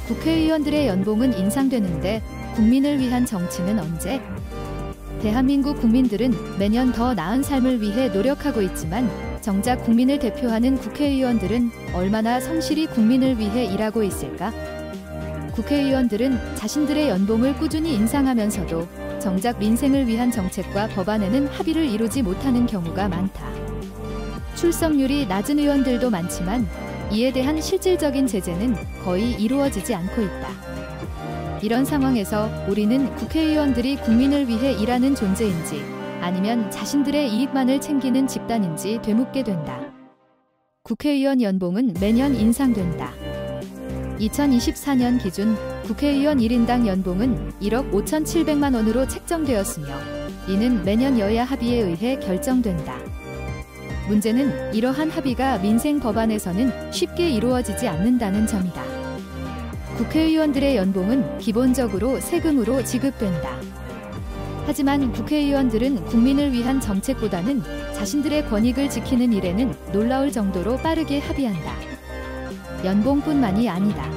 국회의원들의 연봉은 인상되는데 국민을 위한 정치는 언제? 대한민국 국민들은 매년 더 나은 삶을 위해 노력하고 있지만 정작 국민을 대표하는 국회의원들은 얼마나 성실히 국민을 위해 일하고 있을까? 국회의원들은 자신들의 연봉을 꾸준히 인상하면서도 정작 민생을 위한 정책과 법안에는 합의를 이루지 못하는 경우가 많다. 출석률이 낮은 의원들도 많지만 이에 대한 실질적인 제재는 거의 이루어지지 않고 있다. 이런 상황에서 우리는 국회의원들이 국민을 위해 일하는 존재인지 아니면 자신들의 이익만을 챙기는 집단인지 되묻게 된다. 국회의원 연봉은 매년 인상된다. 2024년 기준 국회의원 1인당 연봉은 1억 5,700만 원으로 책정되었으며 이는 매년 여야 합의에 의해 결정된다. 문제는 이러한 합의가 민생 법안에서는 쉽게 이루어지지 않는다는 점이다. 국회의원들의 연봉은 기본적으로 세금으로 지급된다. 하지만 국회의원들은 국민을 위한 정책보다는 자신들의 권익을 지키는 일에는 놀라울 정도로 빠르게 합의한다. 연봉뿐만이 아니다.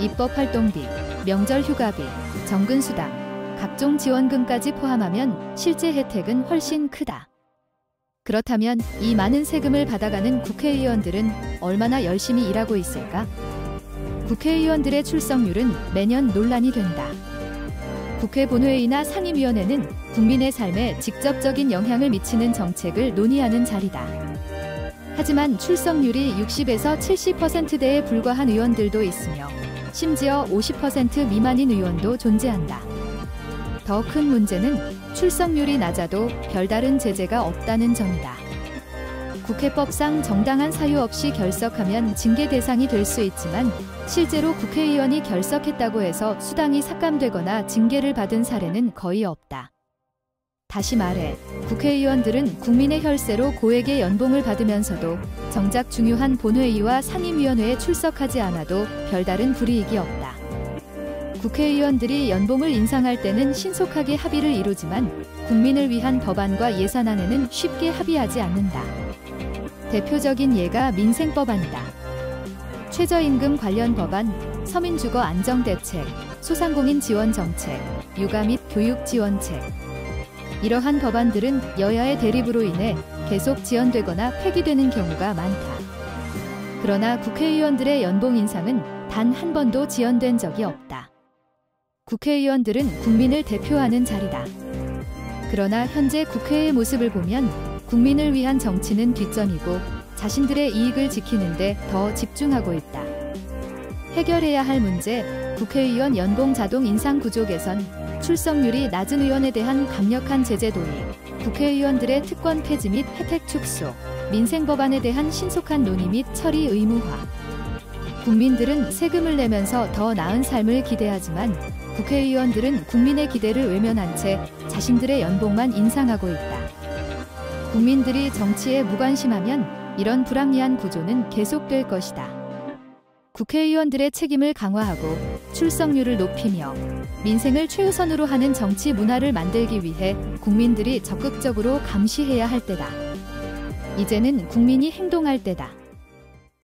입법활동비, 명절휴가비, 정근수당, 각종 지원금까지 포함하면 실제 혜택은 훨씬 크다. 그렇다면 이 많은 세금을 받아가는 국회의원들은 얼마나 열심히 일하고 있을까? 국회의원들의 출석률은 매년 논란이 된다. 국회 본회의나 상임위원회는 국민의 삶에 직접적인 영향을 미치는 정책을 논의하는 자리다. 하지만 출석률이 60에서 70%대에 불과한 의원들도 있으며 심지어 50% 미만인 의원도 존재한다. 더 큰 문제는 출석률이 낮아도 별다른 제재가 없다는 점이다. 국회법상 정당한 사유 없이 결석하면 징계 대상이 될 수 있지만 실제로 국회의원이 결석했다고 해서 수당이 삭감되거나 징계를 받은 사례는 거의 없다. 다시 말해 국회의원들은 국민의 혈세로 고액의 연봉을 받으면서도 정작 중요한 본회의와 상임위원회에 출석하지 않아도 별다른 불이익이 없다. 국회의원들이 연봉을 인상할 때는 신속하게 합의를 이루지만 국민을 위한 법안과 예산안에는 쉽게 합의하지 않는다. 대표적인 예가 민생법안이다. 최저임금 관련 법안, 서민주거 안정대책, 소상공인 지원정책, 육아 및 교육 지원책. 이러한 법안들은 여야의 대립으로 인해 계속 지연되거나 폐기되는 경우가 많다. 그러나 국회의원들의 연봉 인상은 단 한 번도 지연된 적이 없다. 국회의원들은 국민을 대표하는 자리다. 그러나 현재 국회의 모습을 보면 국민을 위한 정치는 뒷전이고 자신들의 이익을 지키는 데 더 집중하고 있다. 해결해야 할 문제, 국회의원 연봉 자동 인상 구조 개선, 출석률이 낮은 의원에 대한 강력한 제재 도입, 국회의원들의 특권 폐지 및 혜택 축소, 민생 법안에 대한 신속한 논의 및 처리 의무화. 국민들은 세금을 내면서 더 나은 삶을 기대하지만 국회의원들은 국민의 기대를 외면한 채 자신들의 연봉만 인상하고 있다. 국민들이 정치에 무관심하면 이런 불합리한 구조는 계속될 것이다. 국회의원들의 책임을 강화하고 출석률을 높이며 민생을 최우선으로 하는 정치 문화를 만들기 위해 국민들이 적극적으로 감시해야 할 때다. 이제는 국민이 행동할 때다.